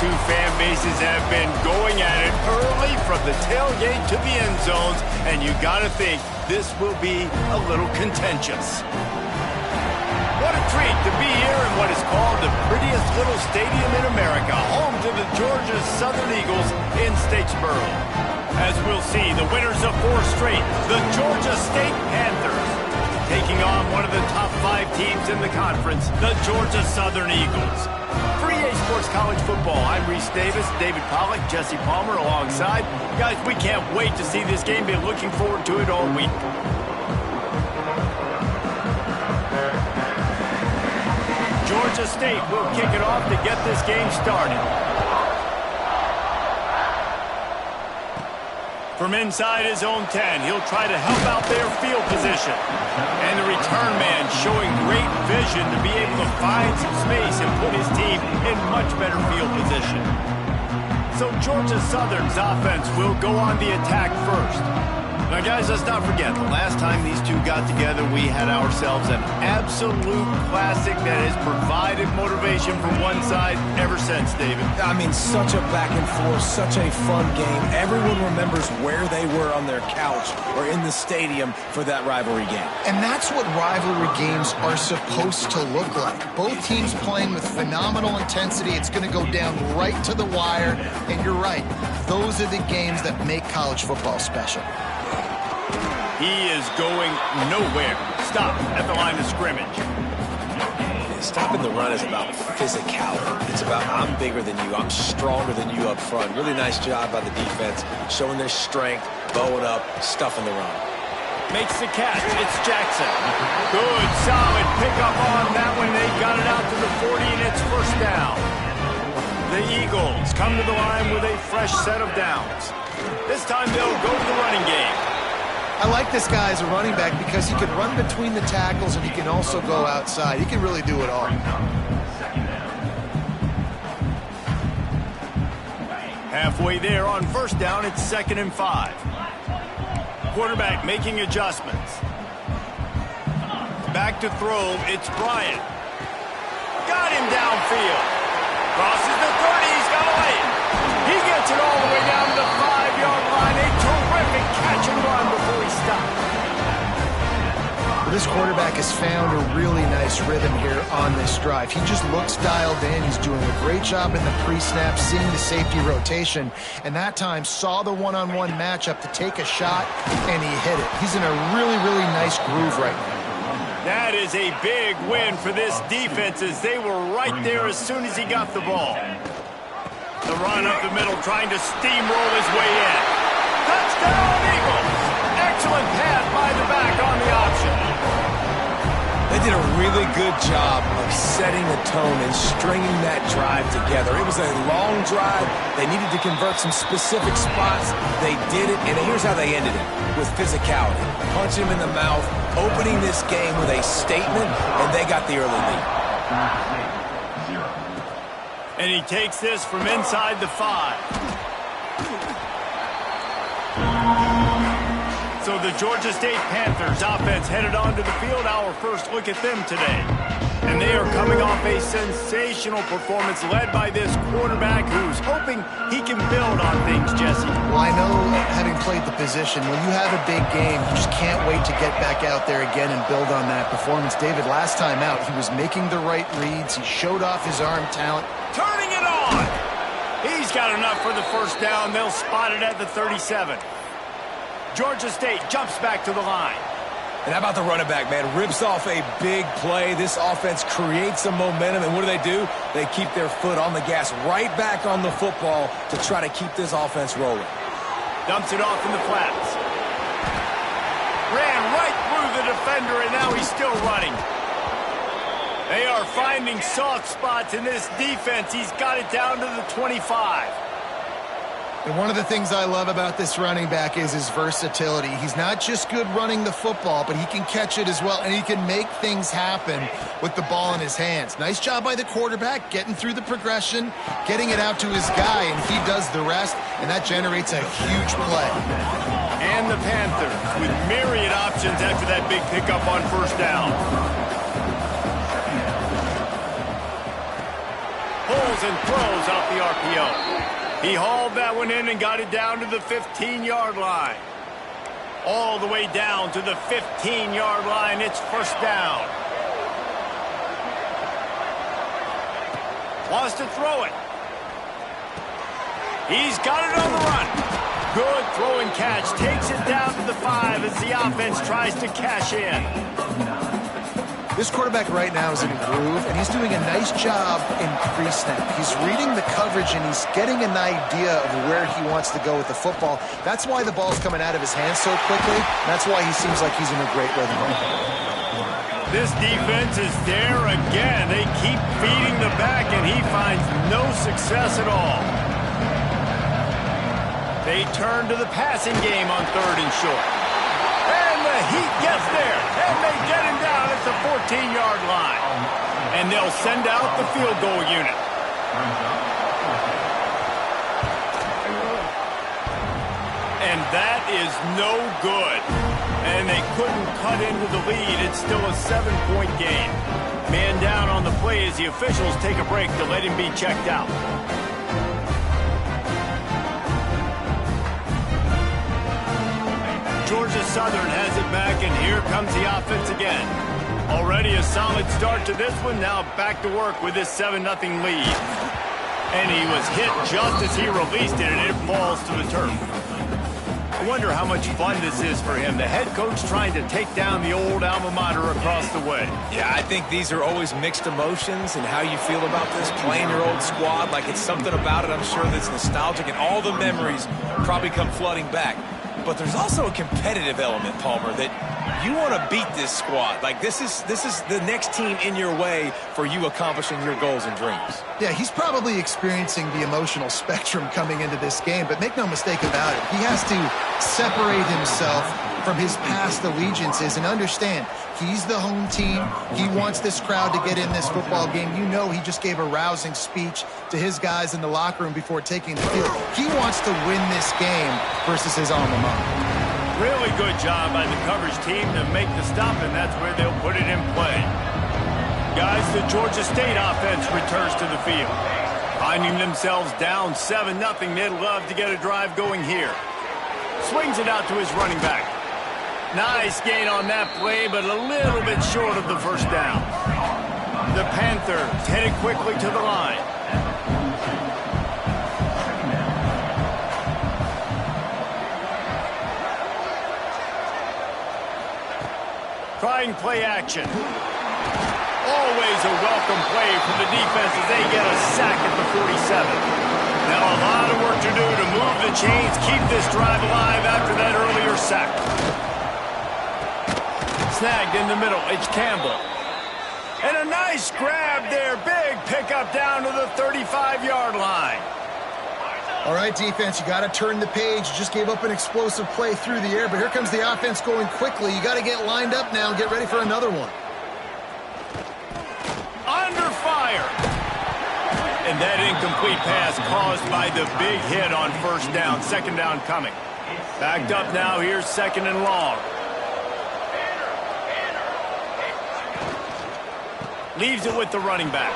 two fan bases have been going at it early from the tailgate to the end zones, and you got to think this will be a little contentious. What a treat to be here in what is called the prettiest little stadium in America, home to the Georgia Southern Eagles in Statesboro. As we'll see, the winners of 4 straight, the Georgia State Panthers, taking on one of the top 5 teams in the conference, the Georgia Southern Eagles. For EA Sports College Football, I'm Reese Davis, David Pollack, Jesse Palmer alongside. Guys, we can't wait to see this game. Been looking forward to it all week. Georgia State will kick it off to get this game started. From inside his own 10, he'll try to help out their field position. And the return man showing great vision to be able to find some space and put his team in much better field position. So Georgia Southern's offense will go on the attack first. Now, guys, let's not forget, the last time these two got together, we had ourselves an absolute classic that has provided motivation from one side ever since, David. I mean, such a back and forth, such a fun game. Everyone remembers where they were on their couch or in the stadium for that rivalry game. And that's what rivalry games are supposed to look like. Both teams playing with phenomenal intensity. It's going to go down right to the wire. And you're right, those are the games that make college football special. He is going nowhere. Stop at the line of scrimmage. Stopping the run is about physicality. It's about I'm bigger than you, I'm stronger than you up front. Really nice job by the defense, showing their strength, bowing up, stuffing the run. Makes the catch. It's Jackson. Good, solid pickup on that one. They got it out to the 40, and it's first down. The Eagles come to the line with a fresh set of downs. This time they'll go to the running game. I like this guy as a running back because he can run between the tackles and he can also go outside. He can really do it all. Halfway there on first down, it's 2nd and 5. Quarterback making adjustments. Back to throw, it's Bryant. Got him downfield. Crosses the 30, he's got away. He gets it all the way down to the 5-yard line. A terrific catch and run before he stopped. This quarterback has found a really nice rhythm here on this drive. He just looks dialed in. He's doing a great job in the pre-snap, seeing the safety rotation, and that time saw the one-on-one matchup to take a shot, and he hit it. He's in a really, really nice groove right now. That is a big win for this defense as they were right there as soon as he got the ball. The run up the middle, trying to steamroll his way in. Touchdown, Eagles! Excellent pass by the back on the option. They did a really good job of setting the tone and stringing that drive together. It was a long drive. They needed to convert some specific spots. They did it, and here's how they ended it, with physicality. Punch him in the mouth, opening this game with a statement, and they got the early lead. And he takes this from inside the 5. So the Georgia State Panthers offense headed onto the field. Our first look at them today. And they are coming off a sensational performance led by this quarterback who's hoping he can build on things, Jesse. Well, I know, having played the position, when you have a big game, you just can't wait to get back out there again and build on that performance. David, last time out, he was making the right reads. He showed off his arm talent. Turning it on! He's got enough for the first down. They'll spot it at the 37. Georgia State jumps back to the line. And how about the running back, man? Rips off a big play. This offense creates some momentum, and what do? They keep their foot on the gas, right back on the football to try to keep this offense rolling. Dumps it off in the flats. Ran right through the defender, and now he's still running. They are finding soft spots in this defense. He's got it down to the 25. And one of the things I love about this running back is his versatility. He's not just good running the football, but he can catch it as well, and he can make things happen with the ball in his hands. Nice job by the quarterback, getting through the progression, getting it out to his guy, and he does the rest, and that generates a huge play. And the Panthers with myriad options after that big pickup on first down. pulls and throws off the RPO. He hauled that one in and got it down to the 15-yard line. All the way down to the 15-yard line. It's first down. Wants to throw it. He's got it on the run. Good throw and catch. Takes it down to the 5 as the offense tries to cash in. This quarterback right now is in a groove, and he's doing a nice job in pre-snap. He's reading the coverage, and he's getting an idea of where he wants to go with the football. That's why the ball's coming out of his hands so quickly. That's why he seems like he's in a great rhythm. This defense is there again. They keep feeding the back, and he finds no success at all. They turn to the passing game on 3rd and short. And the Heat gets there, and they get him down at the 14-yard line. And they'll send out the field goal unit. And that is no good. And they couldn't cut into the lead. It's still a 7-point game. Man down on the play as the officials take a break to let him be checked out. Georgia Southern has it back, and here comes the offense again. Already a solid start to this one. Now back to work with this 7-0 lead. And he was hit just as he released it, and it falls to the turf. I wonder how much fun this is for him. The head coach trying to take down the old alma mater across the way. Yeah, I think these are always mixed emotions and how you feel about this, playing your old squad. Like, it's something about it, I'm sure, that's nostalgic, and all the memories probably come flooding back. But there's also a competitive element, Palmer, that you want to beat this squad. Like, this is the next team in your way for you accomplishing your goals and dreams. Yeah, he's probably experiencing the emotional spectrum coming into this game, but make no mistake about it. He has to separate himself from his past allegiances and understand he's the home team. He wants this crowd to get in this football game. You know he just gave a rousing speech to his guys in the locker room before taking the field. He wants to win this game versus his alma mater. Really good job by the coverage team to make the stop, and that's where they'll put it in play. Guys, the Georgia State offense returns to the field. Finding themselves down 7-0, they'd love to get a drive going here. Swings it out to his running back. Nice gain on that play, but a little bit short of the first down. The Panthers headed quickly to the line. Trying play action. Always a welcome play from the defense as they get a sack at the 47. Now a lot of work to do to move the chains, keep this drive alive after that earlier sack. Snagged in the middle, it's Campbell. And a nice grab there, big pickup down to the 35-yard line. All right, defense, you got to turn the page. You just gave up an explosive play through the air, but here comes the offense going quickly. You got to get lined up now and get ready for another one. Under fire. And that incomplete pass caused by the big hit on first down. Second down coming. Backed up now. Here's 2nd and long. Leaves it with the running back.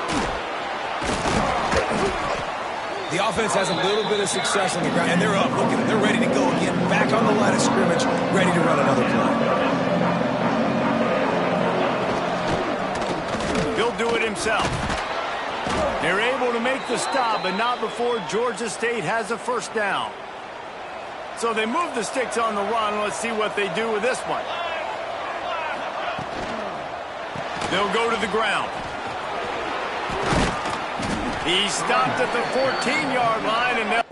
The offense has a little bit of success on the ground, and they're up. Look at them. They're ready to go again. Back on the line of scrimmage, ready to run another play. He'll do it himself. They're able to make the stop, but not before Georgia State has a first down. So they move the sticks on the run. Let's see what they do with this one. They'll go to the ground. He stopped at the 14-yard line, and they'll...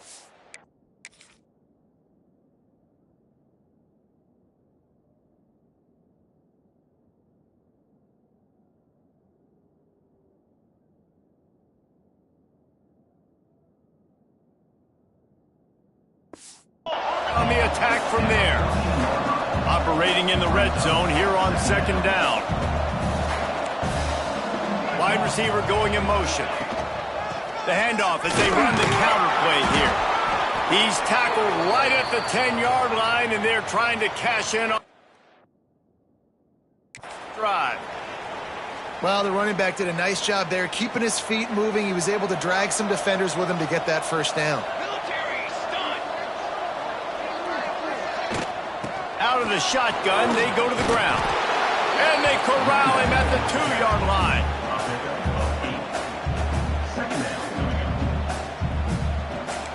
on the attack from there. Operating in the red zone here on 2nd down. Wide receiver going in motion. The handoff as they run the counter play here. He's tackled right at the 10-yard line, and they're trying to cash in on drive. Well, the running back did a nice job there, keeping his feet moving. He was able to drag some defenders with him to get that first down. Out of the shotgun, they go to the ground. And they corral him at the 2-yard line.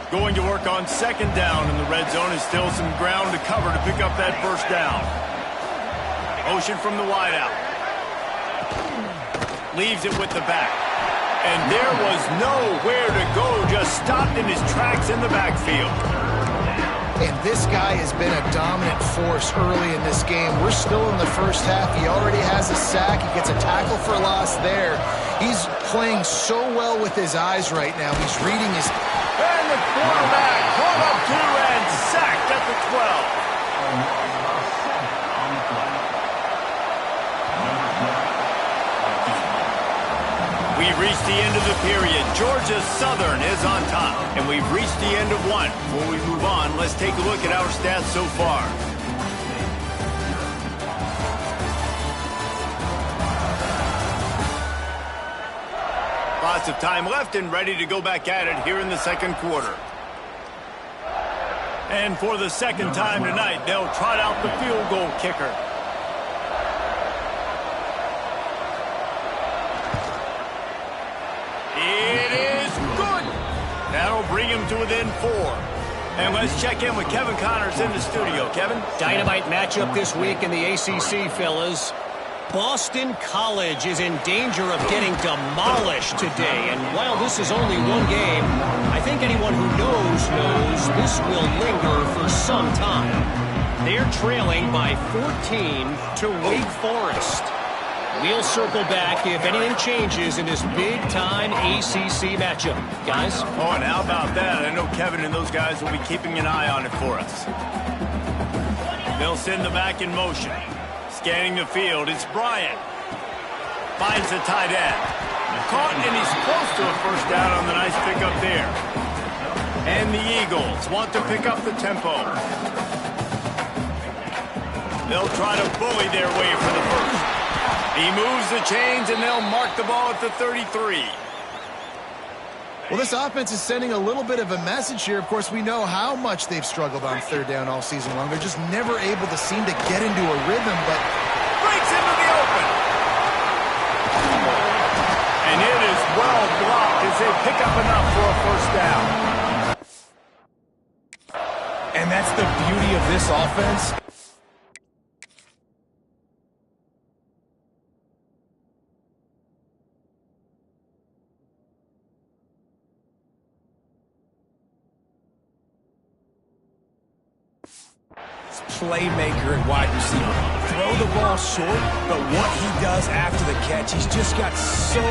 Going to work on second down in the red zone. Is still some ground to cover to pick up that first down. Motion from the wideout. Leaves it with the back. And there was nowhere to go. Just stopped in his tracks in the backfield. And this guy has been a dominant force early in this game. We're still in the first half. He already has a sack. He gets a tackle for loss there. He's playing so well with his eyes right now. He's reading his... And the quarterback brought up 2 and sacked at the 12. We've reached the end of the period. Georgia Southern is on top. And we've reached the end of one. Before we move on, let's take a look at our stats so far. Lots of time left and ready to go back at it here in the second quarter. And for the second time tonight, they'll trot out the field goal kicker. It is good. That'll bring him to within 4. And let's check in with Kevin Connors in the studio. Kevin? Dynamite matchup this week in the ACC, fellas. Boston College is in danger of getting demolished today. And while this is only one game, I think anyone who knows this will linger for some time. They're trailing by 14 to Wake Forest. We'll circle back if anything changes in this big-time ACC matchup. Guys? Oh, and how about that? I know Kevin and those guys will be keeping an eye on it for us. They'll send the back in motion. Scanning the field, it's Bryant. Finds the tight end. Caught, and he's close to a first down on the nice pickup there. And the Eagles want to pick up the tempo. They'll try to bully their way for the first. He moves the chains, and they'll mark the ball at the 33. Well, this offense is sending a little bit of a message here. Of course, we know how much they've struggled on third down all season long. They're just never able to seem to get into a rhythm, but... breaks into the open. And it is well blocked as they pick up enough for a first down. And that's the beauty of this offense. Playmaker at wide receiver. Throw the ball short, but what he does after the catch, he's just got so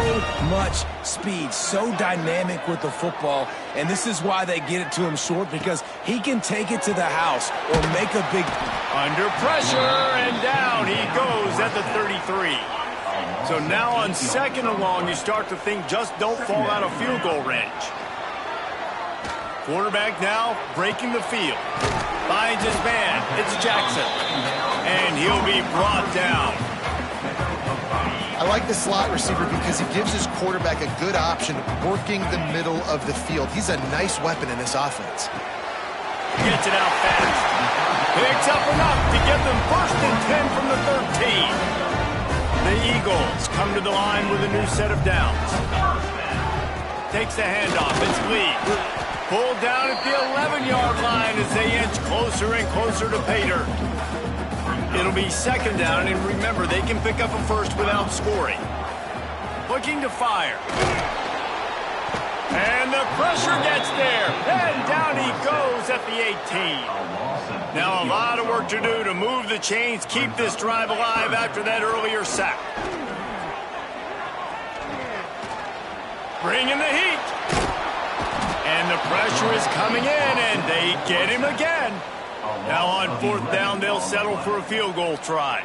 much speed, so dynamic with the football, and this is why they get it to him short, because he can take it to the house or make a big... Under pressure, and down he goes at the 33. So now on second and long, you start to think just don't fall out of field goal range. Quarterback now breaking the field. Finds his man. It's Jackson. And he'll be brought down. I like the slot receiver because he gives his quarterback a good option working the middle of the field. He's a nice weapon in this offense. Gets it out fast. Picks up enough to get them first and 10 from the 13. The Eagles come to the line with a new set of downs. Takes the handoff. It's Lee. Pulled down at the 11-yard line as they inch closer and closer to pay dirt. It'll be second down, and remember, they can pick up a first without scoring. Looking to fire. And the pressure gets there. And down he goes at the 18. Now a lot of work to do to move the chains, keep this drive alive after that earlier sack. Bring in the heat. And the pressure is coming in, and they get him again. Now on fourth down, they'll settle for a field goal try.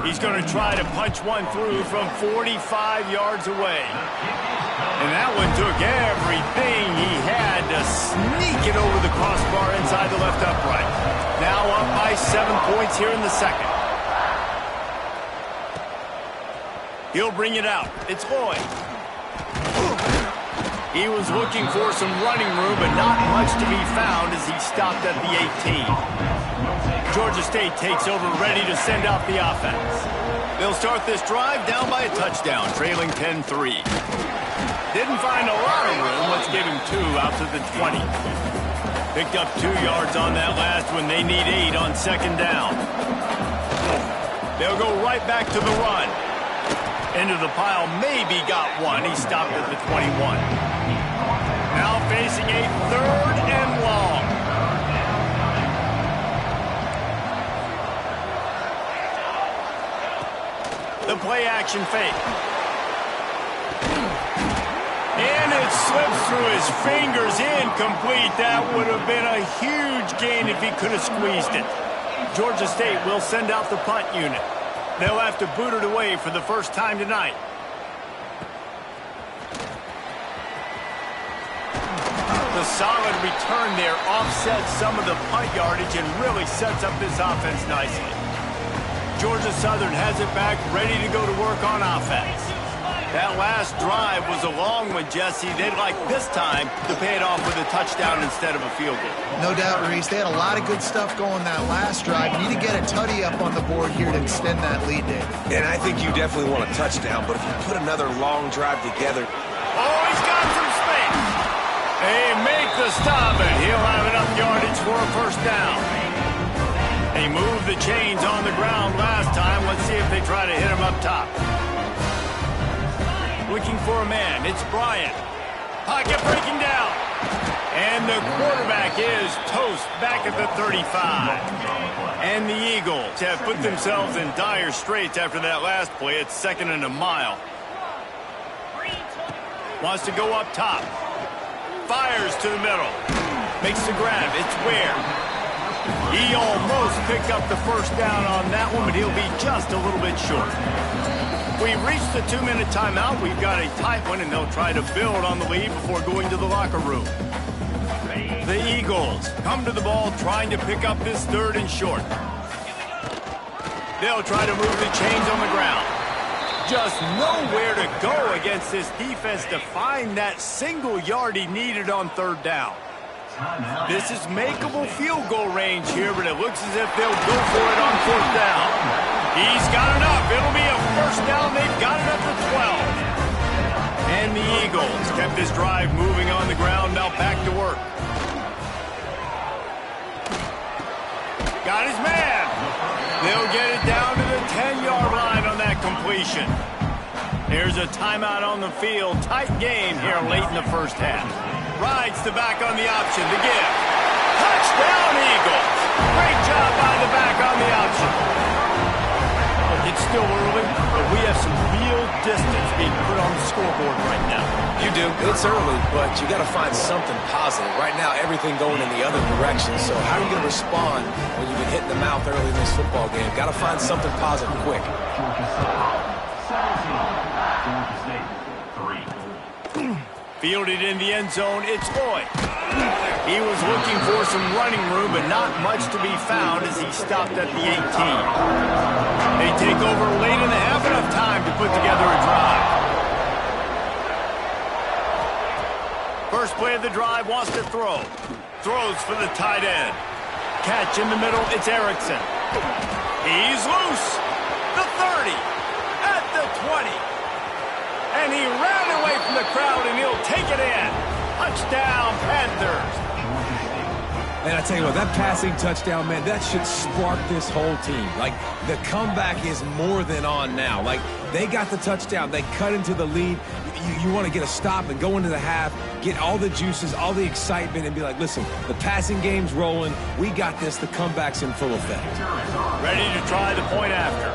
He's going to try to punch one through from 45 yards away. And that one took everything he had to sneak it over the crossbar inside the left upright. Now up by 7 points here in the second. He'll bring it out. It's Lloyd. He was looking for some running room, but not much to be found as he stopped at the 18. Georgia State takes over, ready to send out the offense. They'll start this drive down by a touchdown, trailing 10-3. Didn't find a lot of room. Let's give him 2 out to the 20. Picked up 2 yards on that last one. They need 8 on second down. They'll go right back to the run. Into the pile, maybe got 1. He stopped at the 21. Now facing a 3rd and long. The play action fake. And it slips through his fingers, incomplete. That would have been a huge gain if he could have squeezed it. Georgia State will send out the punt unit. They'll have to boot it away for the first time tonight. The solid return there offsets some of the punt yardage and really sets up this offense nicely. Georgia Southern has it back, ready to go to work on offense. That last drive was a long one, Jesse. They'd like this time to pay it off with a touchdown instead of a field goal. No doubt, Reese. They had a lot of good stuff going that last drive. You need to get a tutty up on the board here to extend that lead, Dave. And I think you definitely want a touchdown, but if you put another long drive together... Oh, he's got some space. They make the stop, and he'll have enough yardage for a first down. They moved the chains on the ground last time. Let's see if they try to hit him up top. Looking for a man. It's Bryant. Pocket breaking down. And the quarterback is toast back at the 35. And the Eagles have put themselves in dire straits after that last play. It's 2nd and a mile. Wants to go up top. Fires to the middle. Makes the grab. It's Ware. He almost picked up the first down on that one, but he'll be just a little bit short. We've reached the 2-minute timeout. We've got a tight one, and they'll try to build on the lead before going to the locker room. The Eagles come to the ball, trying to pick up this 3rd and short. They'll try to move the chains on the ground. Just nowhere to go against this defense to find that single yard he needed on 3rd down. This is makeable field goal range here, but it looks as if they'll go for it on 4th down. He's got enough. It'll be a first down. They've got it up to 12. And the Eagles kept this drive moving on the ground. Now back to work. Got his man. They'll get it down to the 10-yard line on that completion. There's a timeout on the field. Tight game here late in the first half. Rides the back on the option. The give. Touchdown, Eagles. Great job by the back on the option. It's still early, but we have some real distance being put on the scoreboard right now. You do. It's early, but you got to find something positive. Right now, everything going in the other direction. So how are you going to respond when you've been hit in the mouth early in this football game? Got to find something positive quick. Fielded in the end zone, it's Lloyd. He was looking for some running room, but not much to be found as he stopped at the 18. They take over late in the half, enough time to put together a drive. First play of the drive, wants to throw. Throws for the tight end. Catch in the middle, it's Erickson. He's loose. The 30. At the 20. And he ran away from the crowd, and he'll take it in. Touchdown, Panthers. Man, I tell you what, that passing touchdown, man, that should spark this whole team. Like, the comeback is more than on now. Like, they got the touchdown. They cut into the lead. You want to get a stop and go into the half, get all the juices, all the excitement, and be like, listen, the passing game's rolling. We got this. The comeback's in full effect. Ready to try the point after.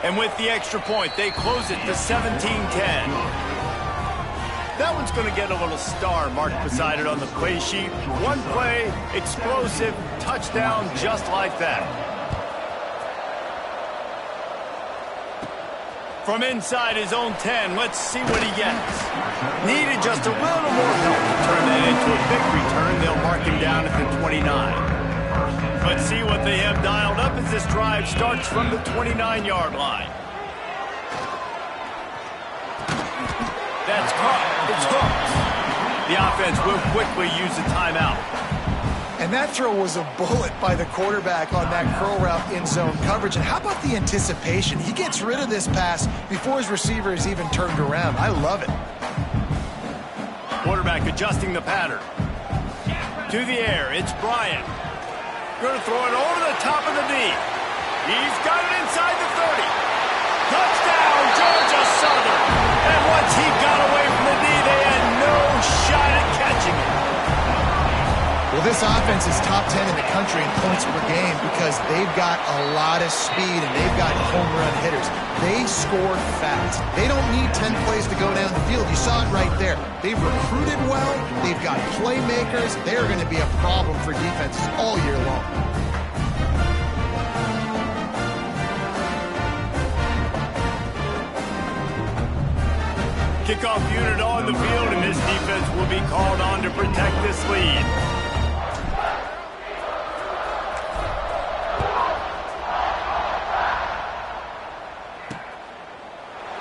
And with the extra point, they close it to 17-10. That one's going to get a little star marked beside it on the play sheet. One play, explosive, touchdown just like that. From inside his own 10, let's see what he gets. Needed just a little more help to turn that into a big return. They'll mark him down at the 29. Let's see what they have dialed up as this drive starts from the 29-yard line. That's caught. It's hooked. The offense will quickly use a timeout. And that throw was a bullet by the quarterback on that curl route in zone coverage. And how about the anticipation? He gets rid of this pass before his receiver is even turned around. I love it. Quarterback adjusting the pattern. To the air, it's Bryant. Going to throw it over the top of the knee. He's got it inside the 30. Touchdown, Georgia Southern. And once he got away from the knee, they had no shot at catching it. Well, this offense is top 10 in the country in points per game because they've got a lot of speed and they've got home run hitters. They score fast. They don't need 10 plays to go down the field. You saw it right there. They've recruited well. They've got playmakers. They're going to be a problem for defenses all year long. Kickoff unit on the field, and this defense will be called on to protect this lead.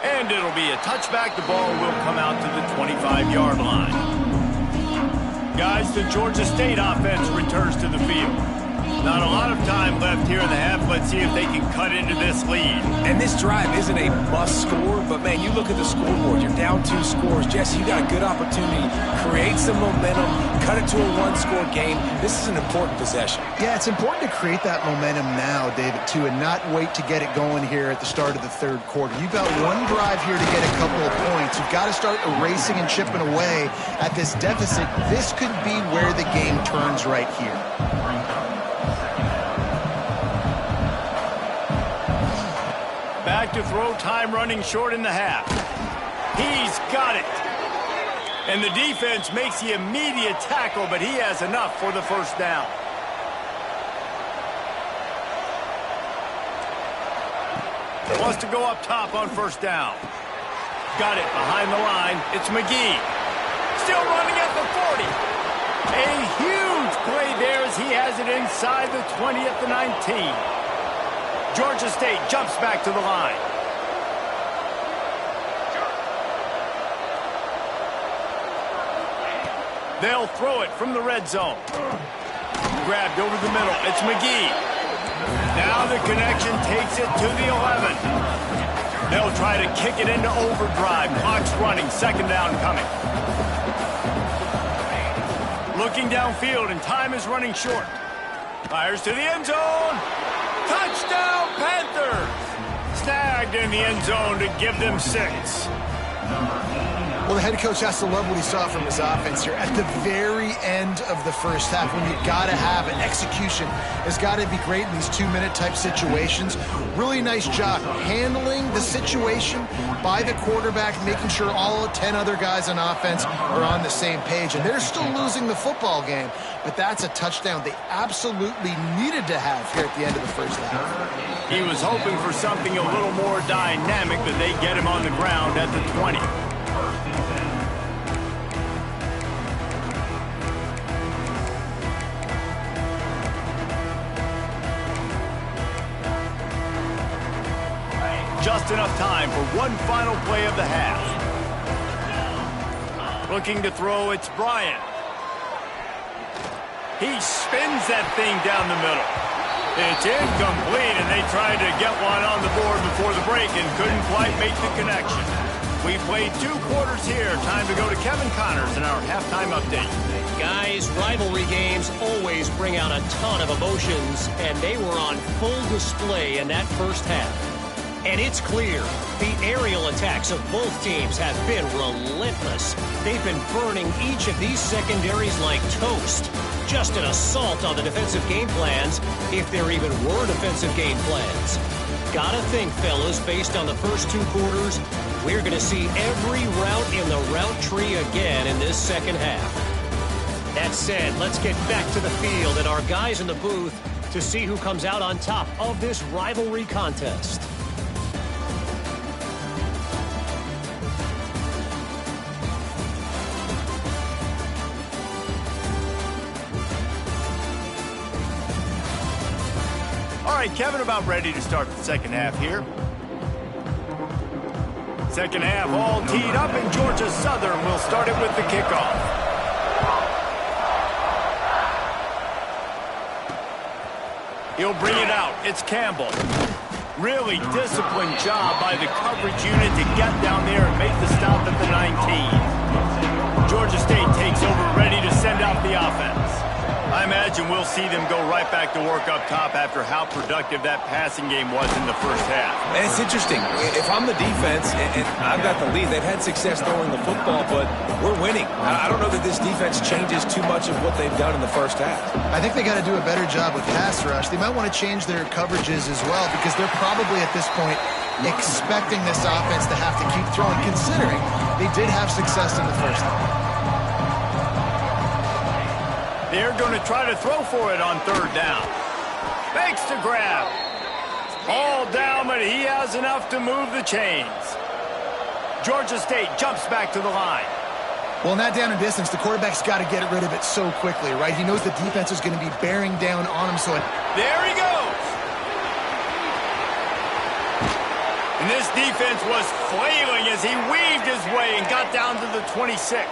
And it'll be a touchback. The ball will come out to the 25-yard line. Guys, the Georgia State offense returns to the field. Not a lot of time left here in the half. Let's see if they can cut into this lead. And this drive isn't a must score, but, man, you look at the scoreboard. You're down 2 scores. Jesse, you got a good opportunity. Create some momentum. Cut it to a 1-score game. This is an important possession. Yeah, it's important to create that momentum now, David, too, and not wait to get it going here at the start of the third quarter. You've got one drive here to get a couple of points. You've got to start erasing and chipping away at this deficit. This could be where the game turns right here. Back to throw, time running short in the half. He's got it. And the defense makes the immediate tackle, but he has enough for the first down. Wants to go up top on first down. Got it behind the line. It's McGee. Still running at the 40. A huge play there as he has it inside the 20 at the 19. Georgia State jumps back to the line. They'll throw it from the red zone. Grabbed over the middle. It's McGee. Now the connection takes it to the 11. They'll try to kick it into overdrive. Clock's running. Second down coming. Looking downfield, and time is running short. Fires to the end zone. Touchdown, Panthers! Snagged in the end zone to give them 6. Well, the head coach has to love what he saw from his offense here. At the very end of the first half, when you've got to have an execution, has got to be great in these 2-minute type situations. Really nice job handling the situation by the quarterback, making sure all 10 other guys on offense are on the same page. And they're still losing the football game, but that's a touchdown they absolutely needed to have here at the end of the first half. He was hoping for something a little more dynamic, but they get him on the ground at the 20. Just enough time for one final play of the half. Looking to throw, it's Bryant. He spins that thing down the middle. It's incomplete, and they tried to get one on the board before the break and couldn't quite make the connection. We played 2 quarters here. Time to go to Kevin Connors in our halftime update. Guys, rivalry games always bring out a ton of emotions, and they were on full display in that first half. And it's clear, the aerial attacks of both teams have been relentless. They've been burning each of these secondaries like toast. Just an assault on the defensive game plans, if there even were defensive game plans. Gotta think, fellas, based on the first 2 quarters, we're gonna see every route in the route tree again in this second half. That said, let's get back to the field and our guys in the booth to see who comes out on top of this rivalry contest. right, Kevin, about ready to start the second half here. Second half all teed up, and Georgia Southern will start it with the kickoff. He'll bring it out. It's Campbell. Really disciplined job by the coverage unit to get down there and make the stop at the 19. Georgia State takes over, ready to send out the offense. I imagine we'll see them go right back to work up top after how productive that passing game was in the first half. And it's interesting. If I'm the defense and I've got the lead, they've had success throwing the football, but we're winning. I don't know that this defense changes too much of what they've done in the first half. I think they got to do a better job with pass rush. They might want to change their coverages as well because they're probably at this point expecting this offense to have to keep throwing, considering they did have success in the first half. They're going to try to throw for it on third down. Fakes to grab. All down, but he has enough to move the chains. Georgia State jumps back to the line. Well, in that down and distance, the quarterback's got to get rid of it so quickly, right? He knows the defense is going to be bearing down on him. There he goes. And this defense was flailing as he weaved his way and got down to the 26.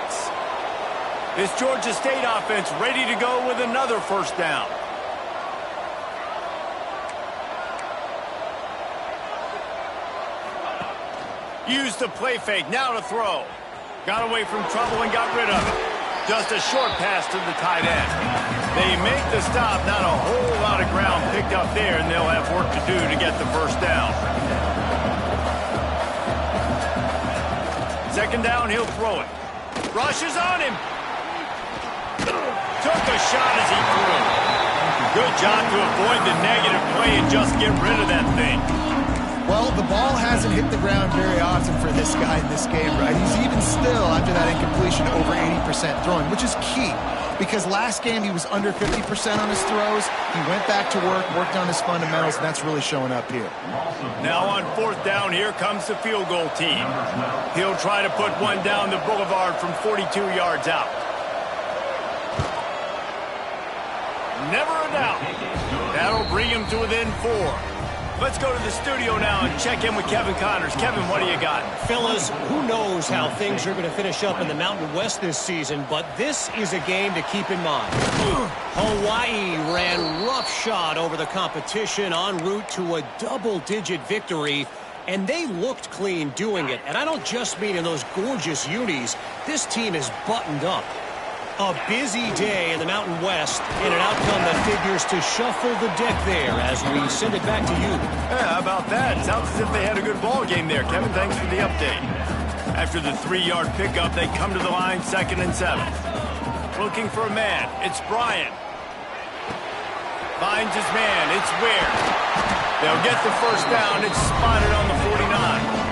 This Georgia State offense ready to go with another first down. Used the play fake, now to throw. Got away from trouble and got rid of it. Just a short pass to the tight end. They make the stop, not a whole lot of ground picked up there, and they'll have work to do to get the first down. Second down, he'll throw it. Rushes on him. Took a shot as he threw. Good job to avoid the negative play and just get rid of that thing. Well, the ball hasn't hit the ground very often for this guy in this game, right? He's even still, after that incompletion, over 80% throwing, which is key. Because last game, he was under 50% on his throws. He went back to work, worked on his fundamentals, and that's really showing up here. Now on fourth down, here comes the field goal team. He'll try to put one down the boulevard from 42 yards out. Never a doubt. That'll bring him to within 4. Let's go to the studio now and check in with Kevin Connors. Kevin, what do you got? Fellas, who knows how things are going to finish up in the Mountain West this season, but this is a game to keep in mind. Hawaii ran roughshod over the competition en route to a double-digit victory, and they looked clean doing it. And I don't just mean in those gorgeous unis. This team is buttoned up. A busy day in the Mountain West, and an outcome that figures to shuffle the deck there as we send it back to you. Yeah, how about that? Sounds as if they had a good ball game there. Kevin, thanks for the update. After the 3-yard pickup, they come to the line 2nd and 7. Looking for a man. It's Bryant. Finds his man. It's Ware. They'll get the first down. It's spotted on the 49.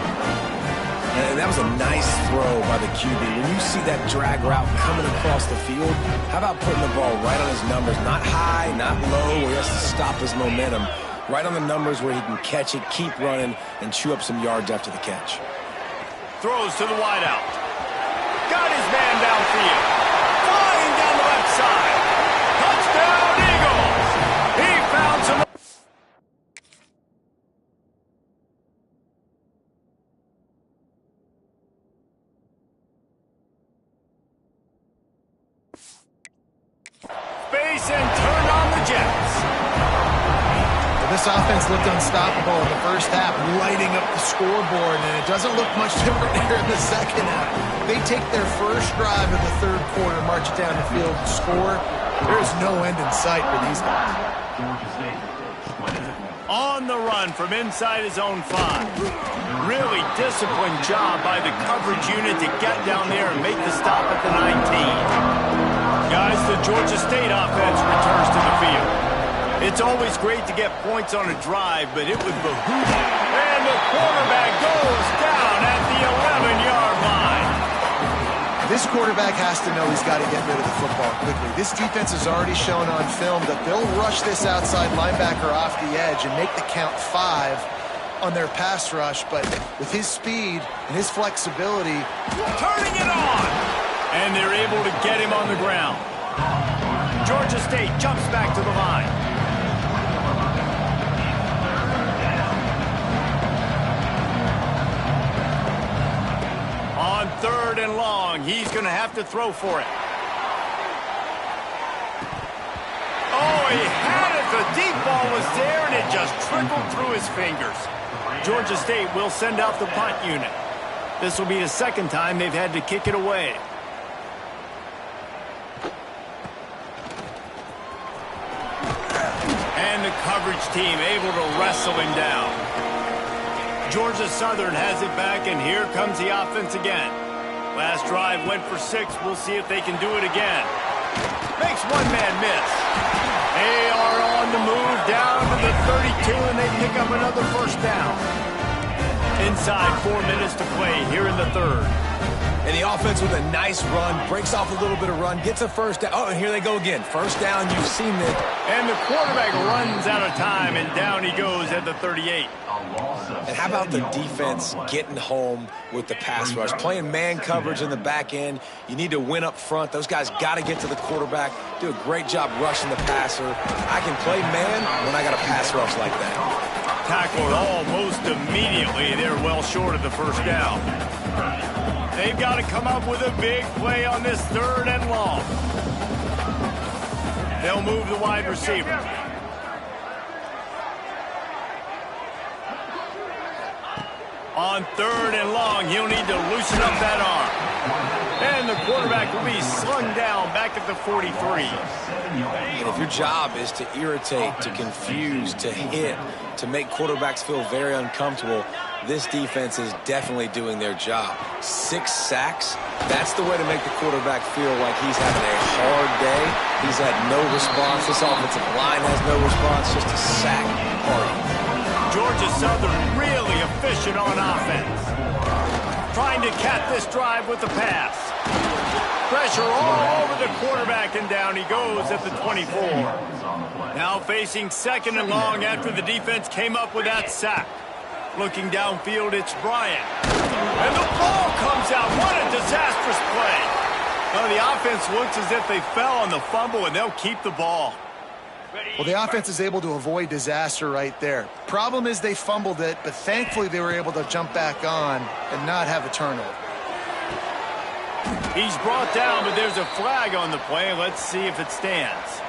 And that was a nice throw by the QB. When you see that drag route coming across the field, how about putting the ball right on his numbers? Not high, not low, where he has to stop his momentum. Right on the numbers where he can catch it, keep running, and chew up some yards after the catch. Throws to the wideout. Got his man downfield. Flying down the left side. Touchdown, Eagles! He found some... Space and turned on the Jets. This offense looked unstoppable in the first half, lighting up the scoreboard, and it doesn't look much different here in the second half. They take their first drive of the third quarter, march it down the field, and score. There's no end in sight for these guys. On the run from inside his own 5. Really disciplined job by the coverage unit to get down there and make the stop at the 19. Guys, the Georgia State offense returns to the field. It's always great to get points on a drive, but it would behoove you. And the quarterback goes down at the 11-yard line. This quarterback has to know he's got to get rid of the football quickly. This defense has already shown on film that they'll rush this outside linebacker off the edge and make the count 5 on their pass rush, but with his speed and his flexibility... Turning it on! And they're able to get him on the ground. Georgia State jumps back to the line. and long. He's going to have to throw for it. Oh, he had it. The deep ball was there, and it just trickled through his fingers. Georgia State will send out the punt unit. This will be the second time they've had to kick it away. And the coverage team able to wrestle him down. Georgia Southern has it back, and here comes the offense again. Last drive went for 6. We'll see if they can do it again. Makes one man miss. They are on the move down to the 32, and they pick up another first down. Inside 4 minutes to play here in the third. And the offense with a nice run, breaks off a little bit of run, gets a first down. Oh, and here they go again. First down, you've seen it. And the quarterback runs out of time, and down he goes at the 38. And how about the defense getting home with the pass rush? Playing man coverage in the back end. You need to win up front. Those guys got to get to the quarterback. Do a great job rushing the passer. I can play man when I got a pass rush like that. Tackled almost immediately. They're well short of the first down. They've got to come up with a big play on this 3rd and long. They'll move the wide receiver. On 3rd and long, he'll need to loosen up that arm. And the quarterback will be slung down back at the 43. And if your job is to irritate, to confuse, to hit, to make quarterbacks feel very uncomfortable, this defense is definitely doing their job. 6 sacks, that's the way to make the quarterback feel like he's having a hard day. He's had no response. This offensive line has no response, just a sack party. Georgia Southern really efficient on offense. Trying to cap this drive with the pass. Pressure all over the quarterback, and down he goes at the 24. Now facing 2nd and long after the defense came up with that sack. Looking downfield, it's Bryant. And the ball comes out. What a disastrous play. Well, the offense looks as if they fell on the fumble, and they'll keep the ball. Well, the offense is able to avoid disaster right there. Problem is they fumbled it, but thankfully they were able to jump back on and not have a turnover. He's brought down, but there's a flag on the play. Let's see if it stands.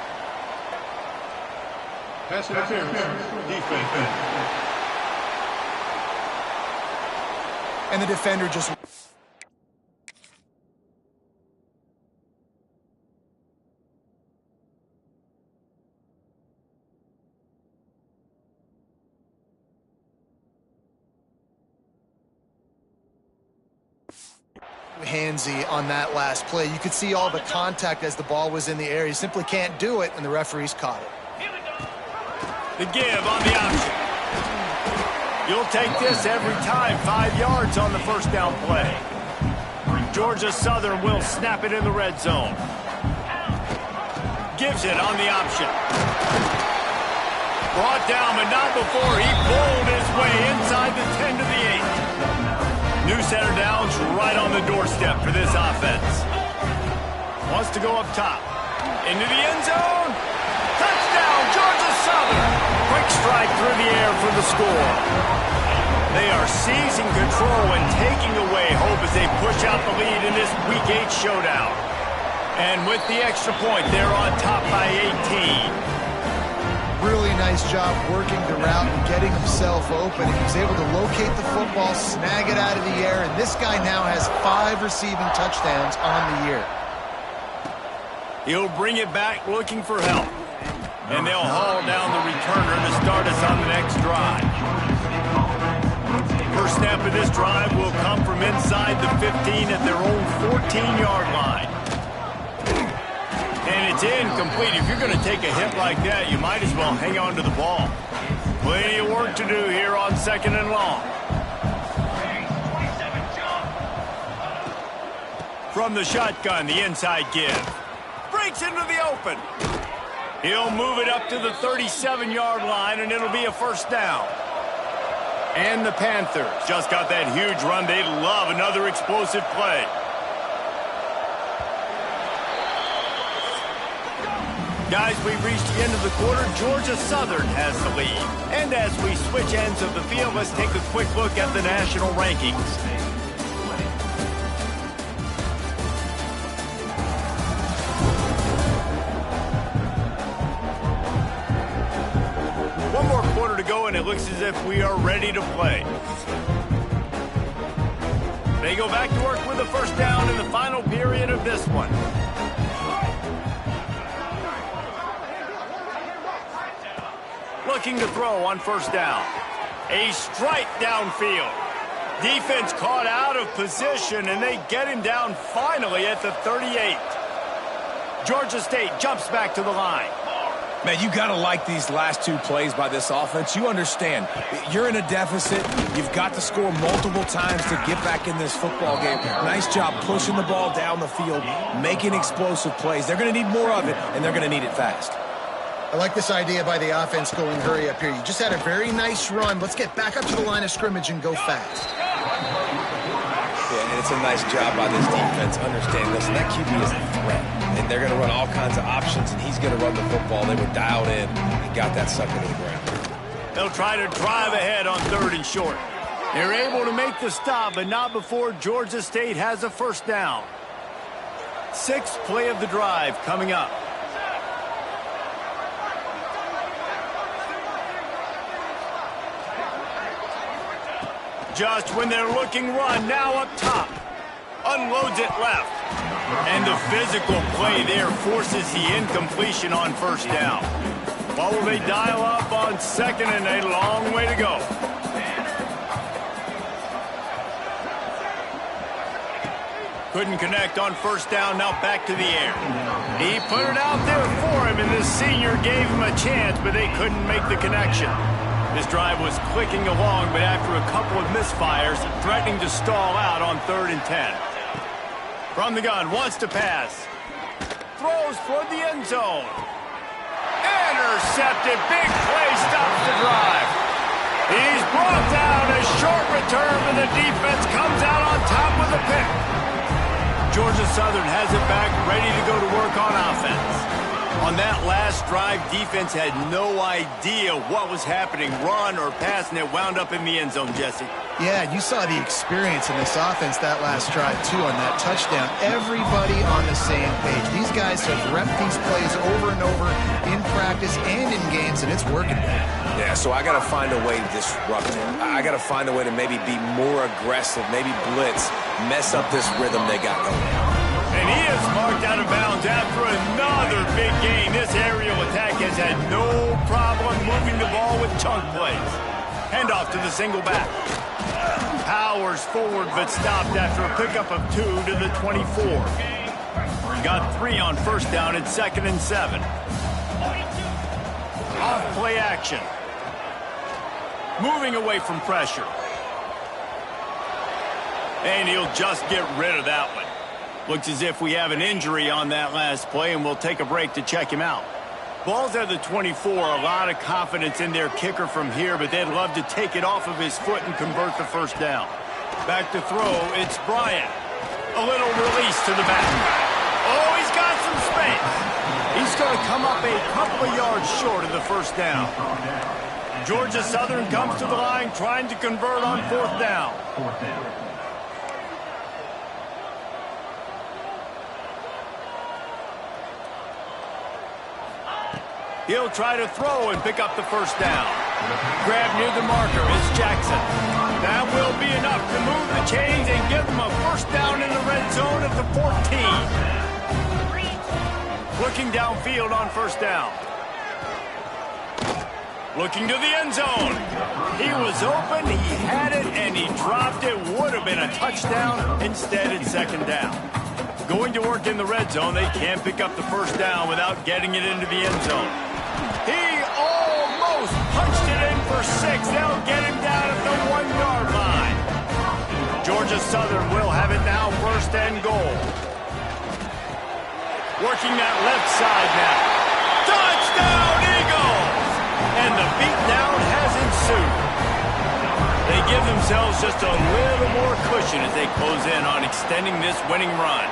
Pass interference. Defense. And the defender just... handsy on that last play. You could see all the contact as the ball was in the air. He simply can't do it, and the referees caught it. The give on the option. You'll take this every time. 5 yards on the first down play. Georgia Southern will snap it in the red zone. Gives it on the option. Brought down, but not before he pulled his way inside the 10 to the 8. New center downs right on the doorstep for this offense. Wants to go up top. Into the end zone. Touchdown, Georgia Southern. Quick strike through the air for the score. They are seizing control and taking away hope as they push out the lead in this Week 8 showdown. And with the extra point, they're on top by 18. Really nice job working the route and getting himself open. He was able to locate the football, snag it out of the air, and this guy now has 5 receiving touchdowns on the year. He'll bring it back looking for help. And they'll haul down the returner to start us on the next drive. First snap of this drive will come from inside the 15 at their own 14-yard line. And it's incomplete. If you're going to take a hit like that, you might as well hang on to the ball. Plenty of work to do here on 2nd and long. From the shotgun, the inside give. Breaks into the open. He'll move it up to the 37-yard line, and it'll be a first down. And the Panthers just got that huge run. They love another explosive play. Guys, we've reached the end of the quarter. Georgia Southern has the lead. And as we switch ends of the field, let's take a quick look at the national rankings. and it looks as if we are ready to play. They go back to work with a first down in the final period of this one. Looking to throw on first down. A strike downfield. Defense caught out of position, and they get him down finally at the 38. Georgia State jumps back to the line. Man, you got to like these last two plays by this offense. You understand, you're in a deficit. You've got to score multiple times to get back in this football game. Nice job pushing the ball down the field, making explosive plays. They're going to need more of it, and they're going to need it fast. I like this idea by the offense going hurry up here. You just had a very nice run. Let's get back up to the line of scrimmage and go fast. Yeah, and it's a nice job by this defense. Understand, listen, that QB is a threat. And they're going to run all kinds of options, and he's going to run the football. They were dialed in and got that sucker to the ground. They'll try to drive ahead on 3rd and short. They're able to make the stop, but not before Georgia State has a first down. 6th play of the drive coming up. Just when they're looking run, now up top. Unloads it left. And the physical play there forces the incompletion on first down. What will they dial up on 2nd and a long way to go? Couldn't connect on first down, now back to the air. He put it out there for him, and the senior gave him a chance, but they couldn't make the connection. This drive was clicking along, but after a couple of misfires, threatening to stall out on 3rd and 10. From the gun, wants to pass. Throws for the end zone. Intercepted. Big play stops the drive. He's brought down. A short return, but the defense comes out on top with a pick. Georgia Southern has it back, ready to go to work on offense. On that last drive, defense had no idea what was happening, run or pass, and it wound up in the end zone, Jesse. Yeah, you saw the experience in this offense that last drive, too, on that touchdown. Everybody on the same page. These guys have repped these plays over and over in practice and in games, and it's working. Yeah, so I got to find a way to disrupt him. I got to find a way to maybe be more aggressive, maybe blitz, mess up this rhythm they got going. And he is marked out of bounds after another big game. This aerial attack has had no problem moving the ball with chunk plays. Handoff to the single back. Powers forward but stopped after a pickup of 2 to the 24. Got 3 on first down at 2nd and 7. Off play action. Moving away from pressure. And he'll just get rid of that one. Looks as if we have an injury on that last play, and we'll take a break to check him out. Ball's at the 24. A lot of confidence in their kicker from here, but they'd love to take it off of his foot and convert the first down. Back to throw, it's Bryant. A little release to the back. Oh, he's got some space. He's going to come up a couple of yards short of the first down. Georgia Southern comes to the line trying to convert on 4th down. He'll try to throw and pick up the first down. Grab near the marker is Jackson. That will be enough to move the chains and give them a first down in the red zone at the 14. Looking downfield on first down. Looking to the end zone. He was open, he had it, and he dropped it. Would have been a touchdown. Instead, it's 2nd down. Going to work in the red zone, they can't pick up the first down without getting it into the end zone. He almost punched it in for 6. They'll get him down at the 1-yard line. Georgia Southern will have it now, 1st and goal. Working that left side now. Touchdown, Eagles! And the beatdown has ensued. They give themselves just a little more cushion as they close in on extending this winning run.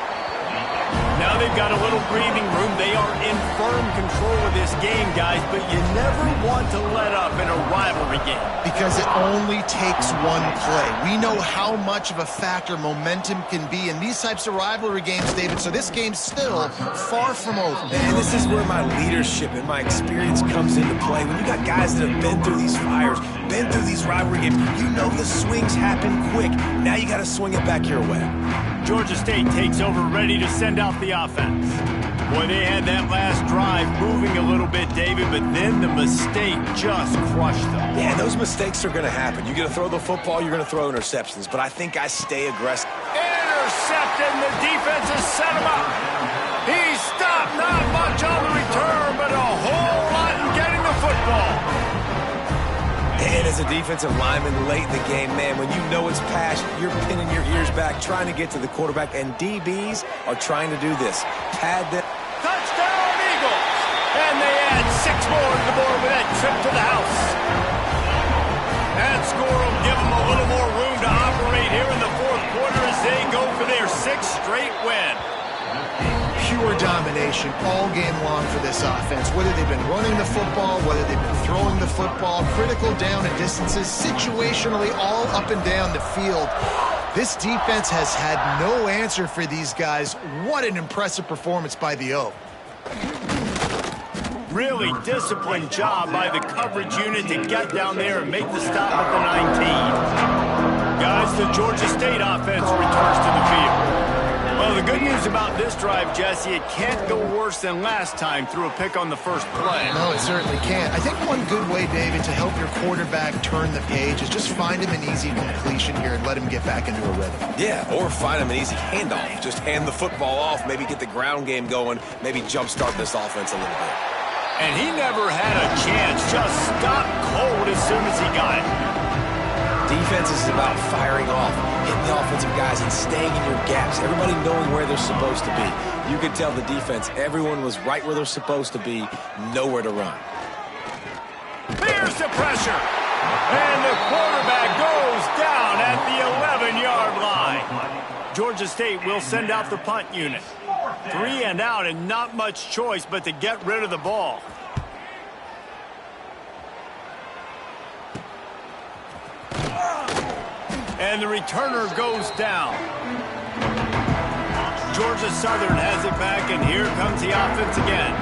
Now they've got a little breathing room. They are in firm control of this game, guys, but you never want to let up in a rivalry game. Because it only takes one play. We know how much of a factor momentum can be in these types of rivalry games, David, so this game's still far from over. And this is where my leadership and my experience comes into play. When you got guys that have been through these fires, been through these rivalry games, you know the swings happen quick. Now you got to swing it back your way. Georgia State takes over, ready to send out the offense. Boy, they had that last drive moving a little bit, David, but then the mistake just crushed them. Yeah, those mistakes are going to happen. You're going to throw the football, you're going to throw interceptions, but I think I stay aggressive. Intercepted, and the defense has set him up. He stopped, not much on the return, but a whole lot in getting the football. And as a defensive lineman late in the game, man, when you know it's passed, you're pinning your ears back, trying to get to the quarterback, and DBs are trying to do this. Pad them. Touchdown, Eagles! And they add 6 more to the board with that trip to the house. That score will give them a little more room to operate here in the fourth quarter as they go for their 6th straight win. Pure domination all game long for this offense. Whether they've been running the football, whether they've been throwing the football, critical down and distances, situationally all up and down the field. This defense has had no answer for these guys. What an impressive performance by the O. Really disciplined job by the coverage unit to get down there and make the stop at the 19. Guys, the Georgia State offense returns to the field. Well, the good news about this drive, Jesse, it can't go worse than last time through a pick on the first play. No, it certainly can't. I think one good way, David, to help your quarterback turn the page is just find him an easy completion here and let him get back into a rhythm. Yeah, or find him an easy handoff. Just hand the football off, maybe get the ground game going, maybe jumpstart this offense a little bit. And he never had a chance, just stopped cold as soon as he got it. Defense is about firing off, hitting the offensive guys and staying in your gaps. Everybody knowing where they're supposed to be. You could tell the defense, everyone was right where they're supposed to be, nowhere to run. Here's the pressure. And the quarterback goes down at the 11-yard line. Georgia State will send out the punt unit. 3 and out and not much choice but to get rid of the ball. And the returner goes down. Georgia Southern has it back, and here comes the offense again.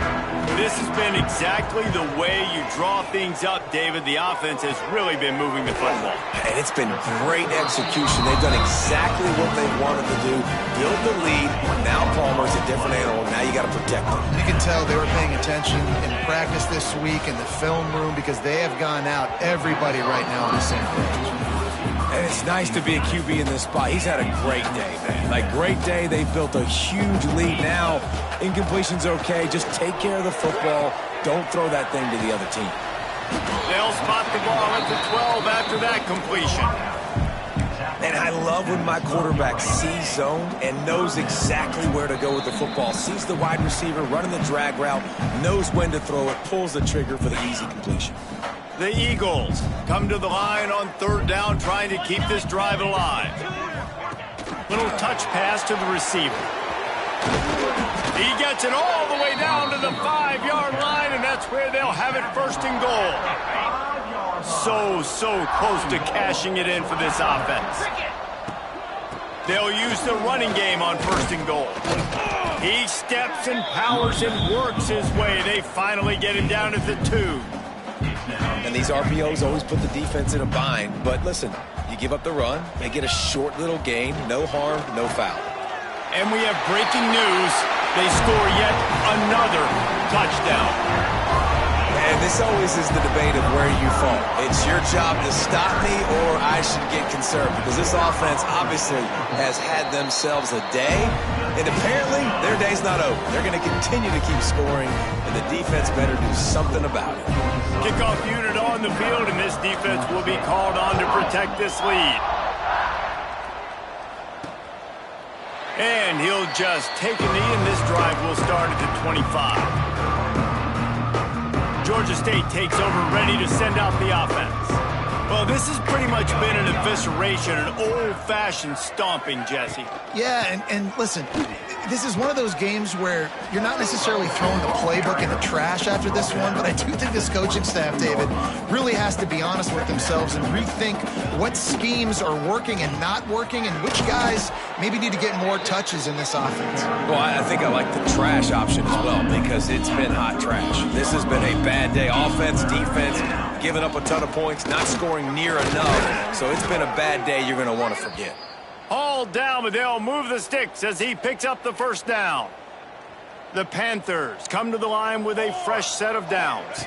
This has been exactly the way you draw things up, David. The offense has really been moving the football. And it's been great execution. They've done exactly what they wanted to do. Build the lead. Now Palmer's a different animal. Now you got to protect him. You can tell they were paying attention in practice this week in the film room because they have gone out, everybody right now on the same page. And it's nice to be a QB in this spot. He's had a great day, man. Like, great day. They've built a huge lead now. Incompletion's okay. Just take care of the football. Don't throw that thing to the other team. They'll spot the ball at the 12 after that completion. And I love when my quarterback sees zone and knows exactly where to go with the football. Sees the wide receiver running the drag route, knows when to throw it, pulls the trigger for the easy completion. The Eagles come to the line on 3rd down, trying to keep this drive alive. Little touch pass to the receiver. He gets it all the way down to the 5-yard line, and that's where they'll have it 1st and goal. So close to cashing it in for this offense. They'll use the running game on 1st and goal. He steps and powers and works his way. They finally get him down at the 2. And these RPOs always put the defense in a bind. But listen, you give up the run, they get a short little gain, no harm, no foul. And we have breaking news. They score yet another touchdown. And this always is the debate of where you fall. It's your job to stop me or I should get concerned because this offense obviously has had themselves a day. And apparently their day's not over. They're going to continue to keep scoring, and the defense better do something about it. Kickoff unit on the field, and this defense will be called on to protect this lead. And he'll just take a knee, and this drive will start at the 25. Georgia State takes over, ready to send out the offense. Well, this has pretty much been an evisceration, an old-fashioned stomping, Jesse. Yeah, and listen, this is one of those games where you're not necessarily throwing the playbook in the trash after this one, but I do think this coaching staff, David, really has to be honest with themselves and rethink what schemes are working and not working and which guys maybe need to get more touches in this offense. Well, I think I like the trash option as well because it's been hot trash. This has been a bad day. Offense, defense, giving up a ton of points, not scoring near enough. So it's been a bad day you're going to want to forget. All down, but they'll move the sticks as he picks up the first down. The Panthers come to the line with a fresh set of downs.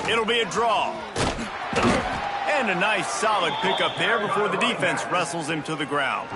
It'll be a draw. And a nice solid pickup there before the defense wrestles him to the ground.